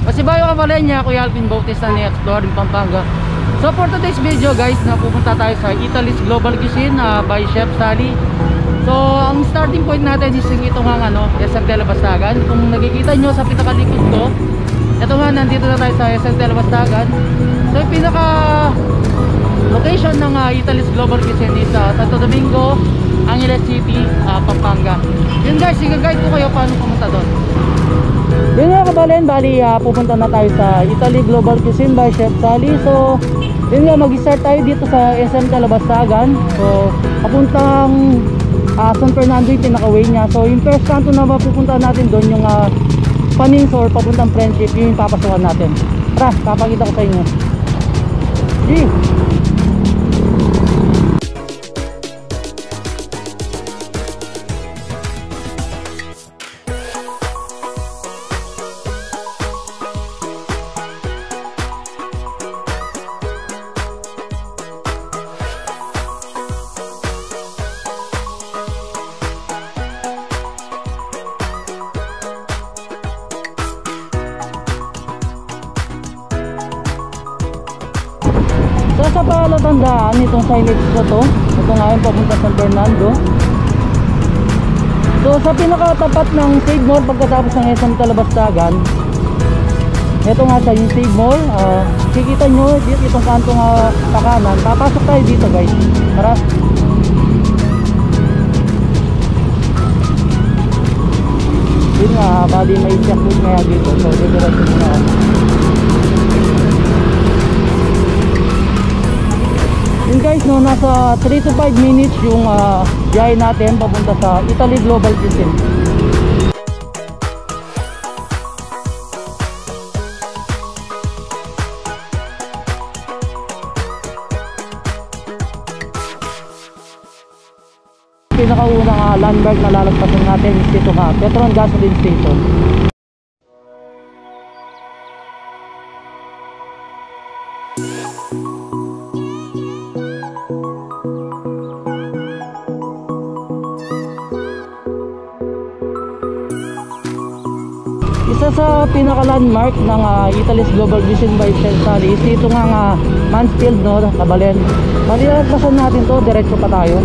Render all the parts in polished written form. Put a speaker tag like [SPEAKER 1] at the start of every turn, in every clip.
[SPEAKER 1] Masibayo Kabalenya, Kuya Alvin Bautista ni Exploring Pampanga. So for today's video guys, napupunta tayo sa Italy's Global Cuisine by Chef Sally. So ang starting point natin is yung itong SM Telebastagan. Kung nakikita nyo sa pinakalikod ko, ito nga, nandito na tayo sa SM Telebastagan. So yung pinaka location ng Italy's Global Cuisine is Santo Domingo, Angeles City, Pampanga. Yun guys, i-guide ko kayo paano pumunta doon. Yun nga Kabalen, bali pupunta na tayo sa Italy Global Cuisine by Chef Sally. So yun nga, mag-start tayo dito sa SM Telebastagan. So papuntang San Fernando yung pinaka-way niya. So yung first kanto na mapupunta natin doon, yung Panins or papuntang Friendship, yun yung papasukan natin. Tara, papakita ko sa inyo. Gee! Sa palatandaan itong signage na to, ito nga yung papunta San Fernando. So sa pinakatapat ng Save Mall pagkatapos ng SM Telebastagan, ito nga siya yung Save Mall. Kikita nyo dito itong kantong pakanan. Papasok tayo dito guys. Tara. Yun nga, bali may checkpoint nga dito. So diretso muna ako. Yun guys, no, nasa 3 to 5 minutes yung biyahe natin papunta sa Italy Global Cuisine. Pinakaunang landmark na lalagpasan natin is dito Petron Gasoline Station. Isa sa pinaka-landmark ng Italy's Global Cuisine by Chef Sally is dito nga Mansfield, no, Kabalen. Malilagpasan natin to, diretso pa tayo.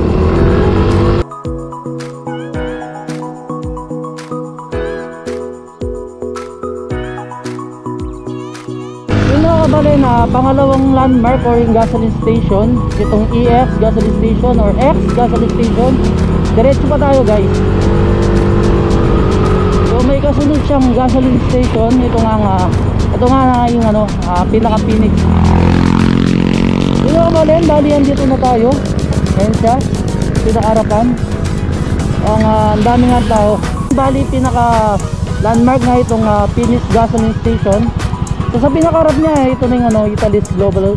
[SPEAKER 1] Yun na Kabalen, pangalawang landmark or yung gasoline station, itong EX gasoline station or X gasoline station. Diretso pa tayo guys. May kasunod siyang gasoline station. Ito nga yung pinaka-Phoenix. Yun nga Kabalen, bali yan dito na tayo. Ayan siya, pinaka-harapan. Ang dami nga tao. Bali pinaka-landmark nga itong Phoenix gasoline station. So sa pinaka-harap niya, ito na yung Italy's Global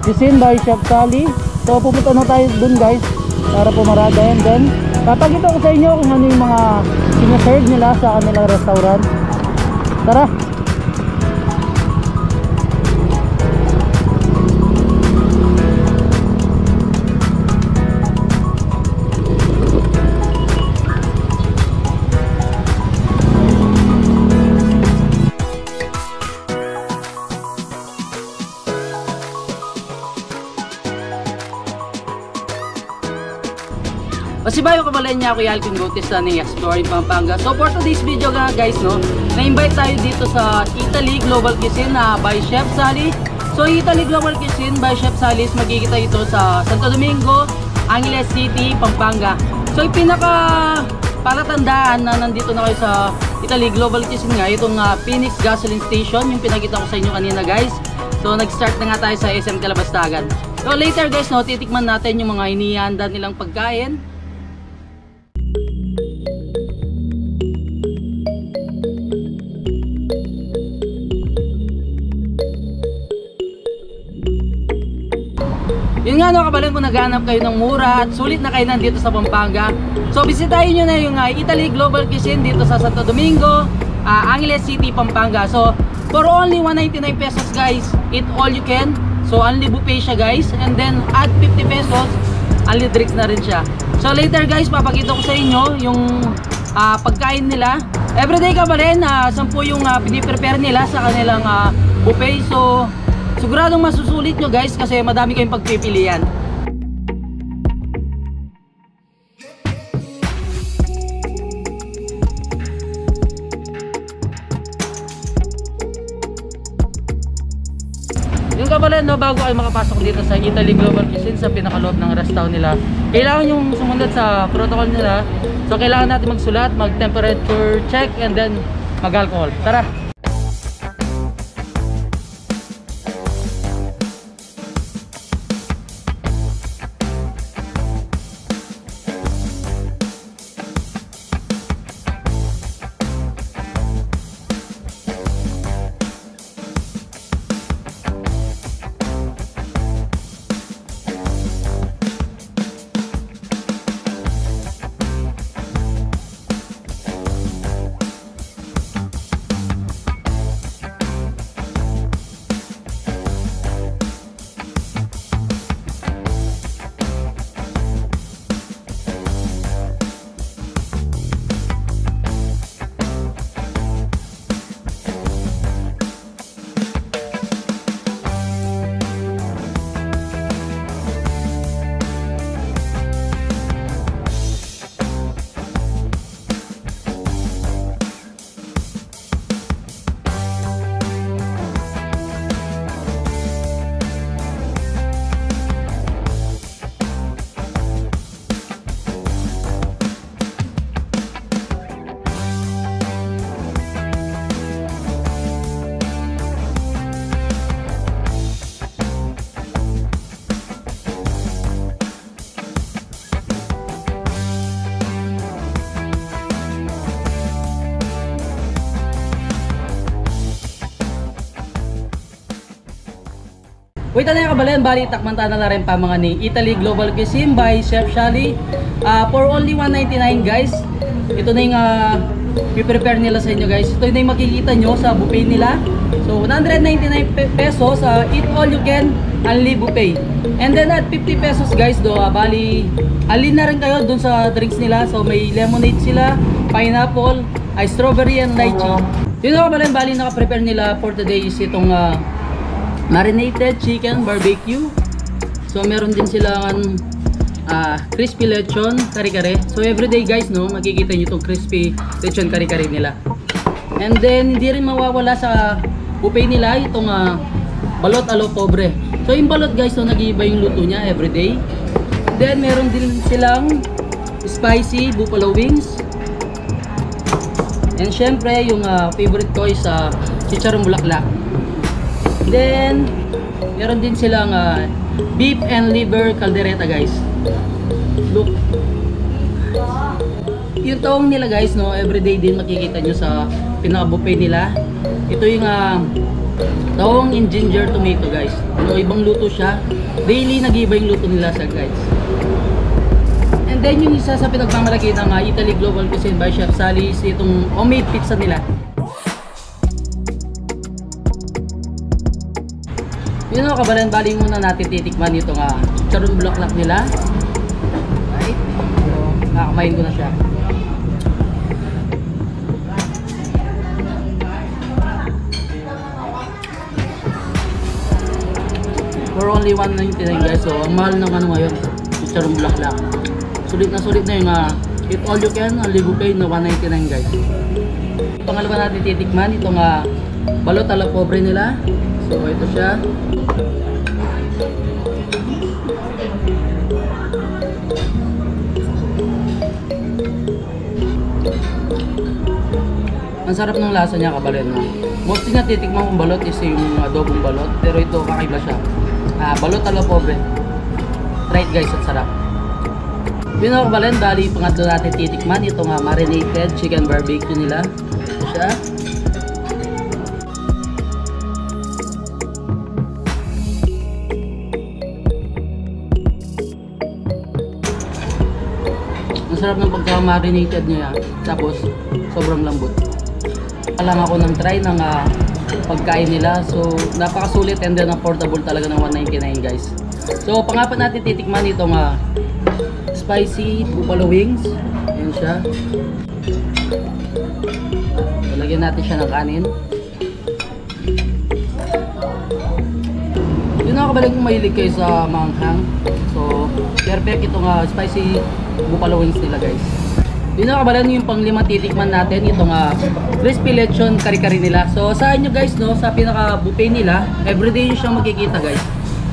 [SPEAKER 1] Cuisine by Chef Sally. So pupunta na tayo dun guys para pumarada. And then papakita ko sa inyo kung ano yung mga sinaserve nila sa kanilang restaurant. Tara! Masibayo Kabalenya, Kuya Alvin Bautista ni Exploring Pampanga. So for today's video guys, no, na-invite tayo dito sa Italy Global Cuisine by Chef Sally. So Italy Global Cuisine by Chef Sally is magkikita ito sa Santo Domingo, Angeles City, Pampanga. So yung pinaka palatandaan na nandito na kayo sa Italy Global Cuisine nga, itong Phoenix Gasoline Station, yung pinakita ko sa inyo kanina guys. So nag-start na nga tayo sa SM Telebastagan. So later guys, no, titikman natin yung mga inihanda nilang pagkain. Yun nga no Kabalen, kung naghanap kayo ng mura at sulit na kayo nandito sa Pampanga, so bisitahin nyo na yung Italy Global Cuisine dito sa Santo Domingo, Angeles City, Pampanga. So for only 199 pesos guys, eat all you can. So only buffet siya guys, and then add 50 pesos, only drinks na rin siya. So later guys, papakita ko sa inyo yung pagkain nila. Everyday kabalin, 10 yung piniprepare nila sa kanilang buffet. So siguradong masusulit nyo guys kasi madami kayong pagpipilian. Yung kabalin, no, bago kayo makapasok dito sa Italy Global Cuisine sa pinakaloob ng restaurant nila, kailangan yung sumunod sa protocol nila. So kailangan natin magsulat, mag temperature check, and then mag alcohol. Tara! Wait na yung kabalin, bali takman na rin pa mga ni Italy Global Cuisine by Chef Shally. For only 199 guys. Ito na yung i-prepare nila sa inyo guys. Ito na yung makikita nyo sa buffet nila. So 199 pesos, eat all you can, only buffet. And then at 50 pesos guys do, bali alin na rin kayo dun sa drinks nila. So may lemonade sila, pineapple, strawberry and lychee. Yun na kabalin, bali naka-prepare nila for today is itong marinated chicken barbecue. So meron din silang crispy lechon kare-kare. So everyday guys, no, makikita nyo itong crispy lechon kare-kare nila. And then hindi rin mawawala sa buffet nila itong balot alo pobre. So yung balot guys, no, nag-iiba yung luto niya everyday. Then meron din silang spicy buffalo wings. And syempre yung favorite ko is chicharong bulaklak. Then meron din silang beef and liver caldereta guys. Look, yung taong nila guys, no, everyday din makikita nyo sa pinaka buffet nila. Ito yung taong in ginger tomato guys. No, ibang luto siya. Daily nag-iiba yung luto nila sa guys. And then yung isa sa pinagmamalaki ng Italy Global Cuisine by Chef Shally is itong homemade pizza nila. Yun o kabalan, bali muna natin titikman itong chicharong bulaklak nila. Right? So, nakakamain ko na siya. For only 199 guys. So, ang mahal ng ngayon, chicharong bulaklak. Sulit na yung eat all you can, only buffet na 199 guys. Pangalawa natin titikman itong balot ala pobre nila. So ito siya. Ang sarap ng lasa niya kabalin. Mostly na titikman kong balot is yung adobong balot. Pero ito kakaiba siya. Balot ala pobre. Try it guys, at sarap. Yun ako kabalin, bali pangatlo natin titikman itong marinated chicken barbecue nila. Ito siya. Ang sarap ng pagka-marinated niya. Tapos sobrang lambot. Alam ako ng try ng pagkain nila. So napakasulit and then affordable talaga ng 199 guys. So pangapat natin titikman itong spicy buffalo wings. Ayan siya. Lagyan natin siya ng kanin. Yun na kabalik kung mahilig kayo sa manghang. So, perfect itong spicy buffalo wings nila guys. Yun na kabalik yung pang-limang titikman natin. Itong crispy lechon kari-kari nila. So, sa inyo guys, no, sa pinaka-buffet nila, everyday nyo siyang makikita guys.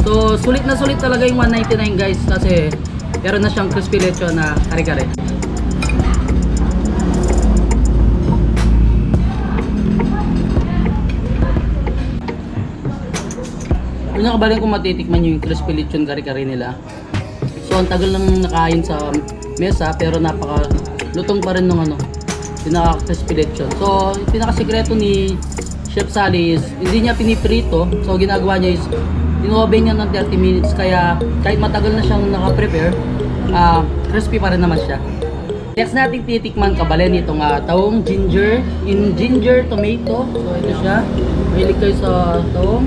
[SPEAKER 1] So, sulit na sulit talaga yung 199 guys. Kasi, meron na siyang crispy lechon na kari-kari. Yun na kabaling kung matitikman nyo yung crispy lechon kari-kari nila. So ang tagal lang nakain sa mesa pero napaka lutong pa rin ng pinaka crispy lechon. So yung pinaka sikreto ni Chef Sally is hindi niya piniprito. So ginagawa niya is in-oven niya ng 30 minutes kaya kahit matagal na siyang naka-prepare, crispy pa rin naman siya. Next natin titikman kabalen itong taong ginger in ginger tomato. So ito siya. Mahilig kayo sa taong.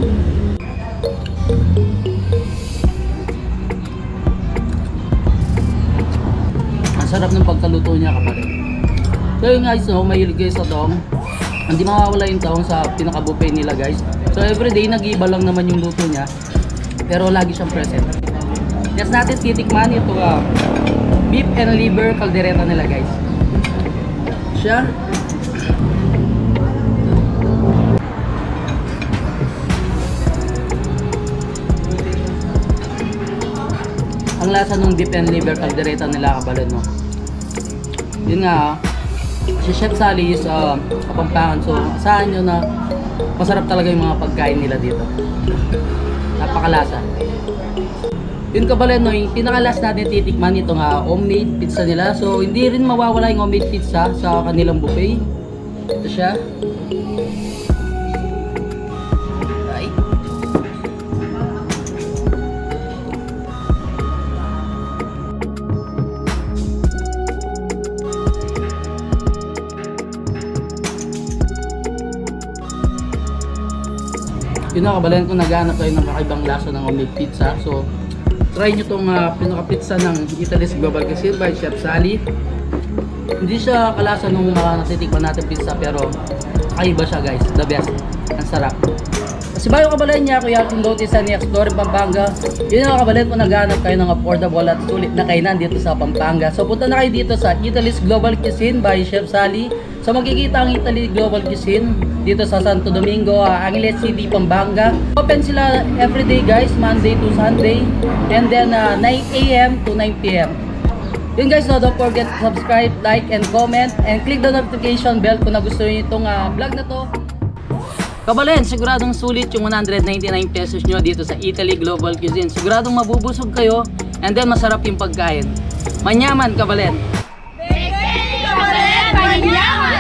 [SPEAKER 1] Ang sarap ng pagkaluto niya kapatid. So yun guys, no, mahilig guys sa taong. Hindi mawawala yung taong sa pinaka-buffet nila guys. So everyday nag-iiba lang naman yung luto niya. Pero lagi siyang present. Next natin titikman ito beef and liver caldereta nila guys. Siya. Ang lasa ng beef and liver caldereta nila kabalon, no. Yun nga, si Chef Sally is Kapampangan. So, asahan nyo na masarap talaga yung mga pagkain nila dito. Napakalasa. Yun kabalon, no, yung pinakalas natin titikman itong homemade pizza nila. So, hindi rin mawawala yung homemade pizza sa kanilang buffet. Ito siya. Yun na kabalan kung naghahanap kayo ng kakaibang lasa ng homemade pizza. So, try nyo itong pinaka-pizza ng Italy's Global Cuisine by Chef Sally. Hindi siya kalasa nung natitikman natin pizza pero kakaiba siya guys. The best. Ang sarap. Kasi bayo kabalan niya, Kuya Alvin Bautista ni Explore Pampanga. Yun na kabalan kung naghahanap kayo ng affordable at sulit na kainan dito sa Pampanga. So, punta na kayo dito sa Italy's Global Cuisine by Chef Sally. So makikita ang Italy Global Cuisine dito sa Santo Domingo, Angeles City, Pampanga. Open sila everyday guys, Monday to Sunday. And then 9 AM to 9 PM. Yun guys, no, don't forget to subscribe, like, and comment. And click the notification bell kung nagustuhan nyo itong vlog na to. Kabalen, siguradong sulit yung 199 pesos nyo dito sa Italy Global Cuisine. Siguradong mabubusog kayo and then masarap yung pagkain. Manyaman, kabalen!
[SPEAKER 2] Manyaman!